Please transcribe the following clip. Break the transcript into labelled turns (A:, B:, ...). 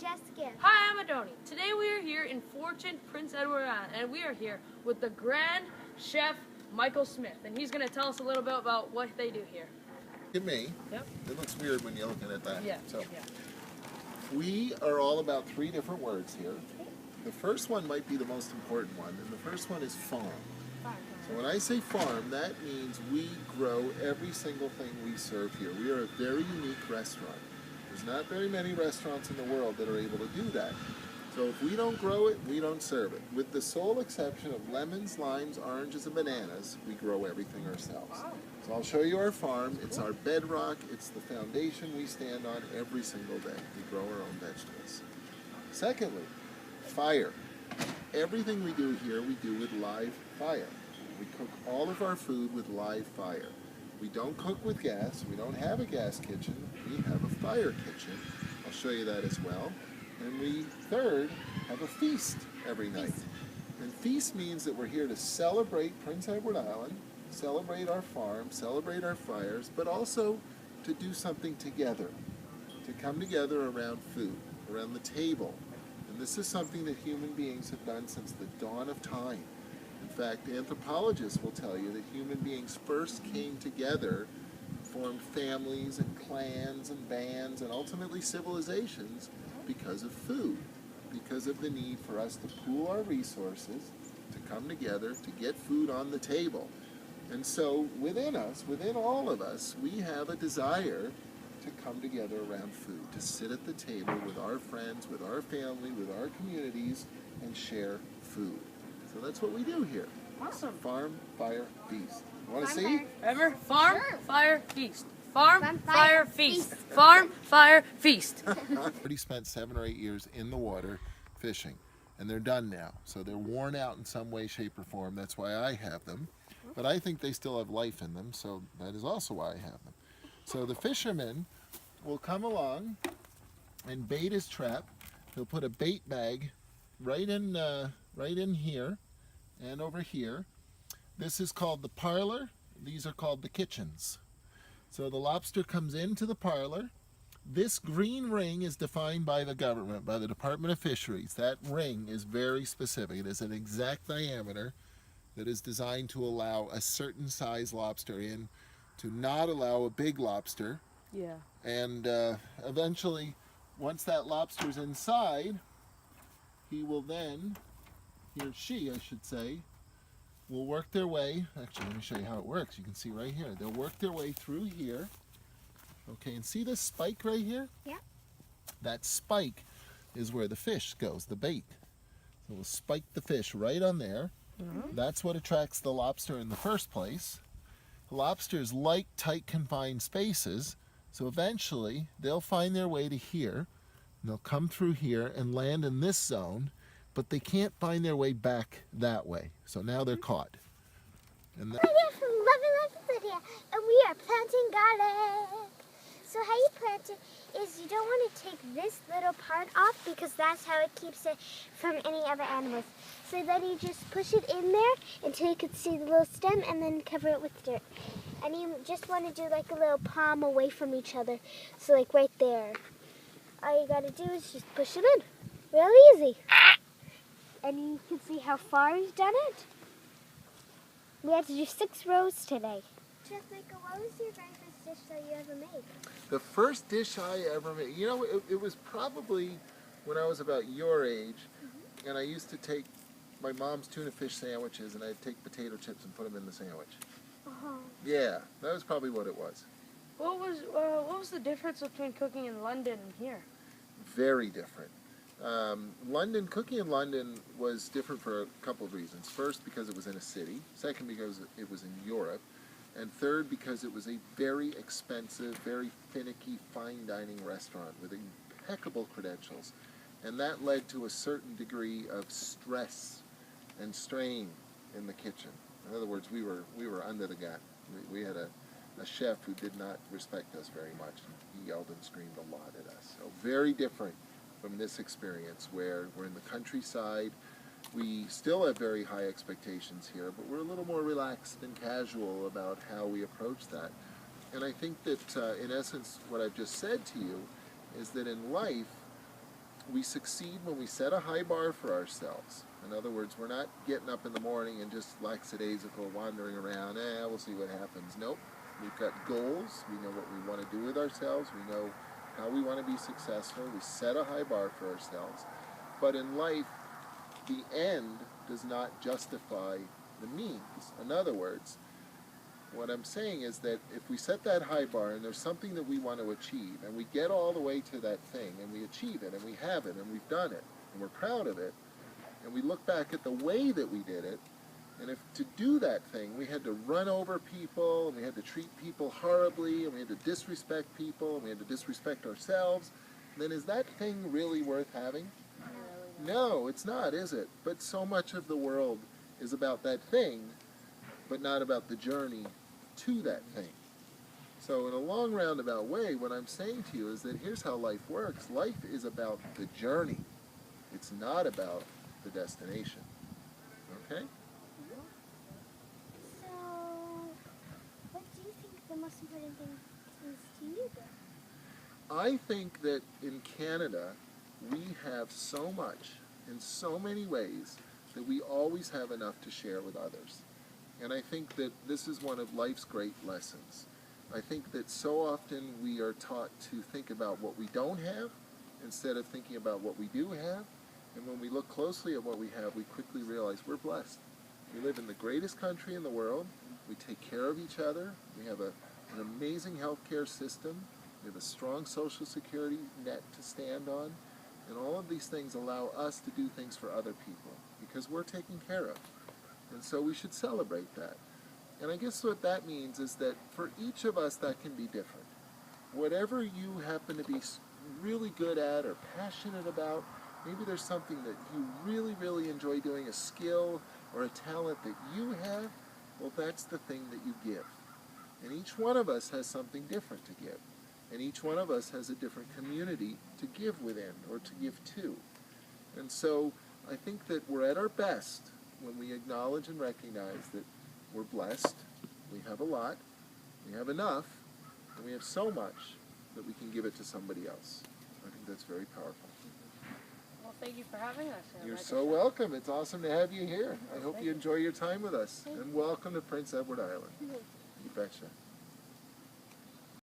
A: Jessica.
B: Hi, I'm Adoni. Today we are here in Fortune, Prince Edward Island, and we are here with the Grand Chef Michael Smith, and he's going to tell us a little bit about what they do here.
C: Look at me.
B: Yep.
C: It looks weird when you're looking at that.
B: Yeah.
C: So, we are all about 3 different words here. The first one might be the most important one, and the first one is farm. So when I say farm, that means we grow every single thing we serve here. We are a very unique restaurant. There's not very many restaurants in the world that are able to do that. So if we don't grow it, we don't serve it. With the sole exception of lemons, limes, oranges, and bananas, we grow everything ourselves. So I'll show you our farm. It's our bedrock. It's the foundation we stand on every single day. We grow our own vegetables. Secondly, fire. Everything we do here, we do with live fire. We cook all of our food with live fire. We don't cook with gas. We don't have a gas kitchen. We have a fire kitchen. I'll show you that as well. And we, third, have a feast every night. And feast means that we're here to celebrate Prince Edward Island, celebrate our farm, celebrate our fires, but also to do something together, to come together around food, around the table. And this is something that human beings have done since the dawn of time. In fact, anthropologists will tell you that human beings first came together, formed families and clans and bands and ultimately civilizations because of food, because of the need for us to pool our resources, to come together, to get food on the table. And so within us, within all of us, we have a desire to come together around food, to sit at the table with our friends, with our family, with our communities, and share food. So that's what we do here.
B: Awesome.
C: Farm, fire, feast. You want to see?
B: Remember? Farm,
A: Sure.
B: fire, feast. Farm,
A: Farm,
B: fire,
A: fire,
B: feast.
A: feast.
B: Farm, fire, feast.
C: I've already spent 7 or 8 years in the water fishing, and they're done now. So they're worn out in some way, shape, or form. That's why I have them. But I think they still have life in them, so that is also why I have them. So the fisherman will come along and bait his trap. He'll put a bait bag right in here and over here. This is called the parlor. These are called the kitchens. So the lobster comes into the parlor. This green ring is defined by the government, by the Department of Fisheries. That ring is very specific. It is an exact diameter that is designed to allow a certain size lobster in, to not allow a big lobster.
B: Yeah.
C: And eventually, once that lobster's inside, he will then, he or she, I should say, will work their way. Actually, let me show you how it works. You can see right here. They'll work their way through here. Okay, and see this spike right here?
A: Yeah.
C: That spike is where the fish goes, the bait. So we'll spike the fish right on there. That's what attracts the lobster in the first place. Lobsters like tight, confined spaces, so eventually they'll find their way to here, and they'll come through here and land in this zone, but they can't find their way back that way. So now they're caught. And
A: We're here from Lovin' here, and we are planting garlic. So how you plant it is you don't want to take this little part off because that's how it keeps it from any other animals. So then you just push it in there until you can see the little stem and then cover it with dirt. And you just want to do like a little palm away from each other. So like right there. All you got to do is just push it in. Real easy. And you can see how far he's done it. We had to do 6 rows today. Chef Michael, what was your very first dish that you ever made?
C: the first dish I ever made, you know, it was probably when I was about your age, and I used to take my mom's tuna fish sandwiches, and I'd take potato chips and put them in the sandwich. Yeah, that was probably what it was.
B: What was the difference between cooking in London and here?
C: Very different. Cooking in London was different for a couple of reasons. First, because it was in a city. Second, because it was in Europe. And third, because it was a very expensive, very finicky, fine dining restaurant with impeccable credentials. And that led to a certain degree of stress and strain in the kitchen. In other words, we were under the gun. We had a chef who did not respect us very much. He yelled and screamed a lot at us. So very different from this experience where we're in the countryside. We still have very high expectations here, but we're a little more relaxed and casual about how we approach that. And I think that in essence what I've just said to you is that in life, we succeed when we set a high bar for ourselves. In other words, we're not getting up in the morning and just lackadaisical wandering around, we'll see what happens. Nope. We've got goals. We know what we want to do with ourselves. We know how we want to be successful. We set a high bar for ourselves. But in life, the end does not justify the means. In other words, what I'm saying is that if we set that high bar and there's something that we want to achieve and we get all the way to that thing and we achieve it and we have it and we've done it and we're proud of it and we look back at the way that we did it, and if to do that thing we had to run over people and we had to treat people horribly and we had to disrespect people and we had to disrespect ourselves, then is that thing really worth having? No, it's not, is it? But so much of the world is about that thing, but not about the journey to that thing. So in a long roundabout way, what I'm saying to you is that here's how life works. Life is about the journey. It's not about the destination. Okay?
A: So, what do you think the most important thing is to you then?
C: I think that in Canada, we have so much in so many ways that we always have enough to share with others. And I think that this is one of life's great lessons. I think that so often we are taught to think about what we don't have instead of thinking about what we do have. And when we look closely at what we have, we quickly realize we're blessed. We live in the greatest country in the world. We take care of each other. We have an amazing healthcare system. We have a strong social security net to stand on. And all of these things allow us to do things for other people because we're taken care of. And so we should celebrate that. And I guess what that means is that for each of us that can be different. Whatever you happen to be really good at or passionate about, maybe there's something that you really, really enjoy doing, a skill or a talent that you have, well, that's the thing that you give. And each one of us has something different to give. And each one of us has a different community to give within or to give to. And so I think that we're at our best when we acknowledge and recognize that we're blessed, we have a lot, we have enough, and we have so much that we can give it to somebody else. I think that's very powerful.
B: Well, thank you for having us.
C: You're so welcome. It's awesome to have you here. I hope you enjoy your time with us. And welcome to Prince Edward Island. You betcha.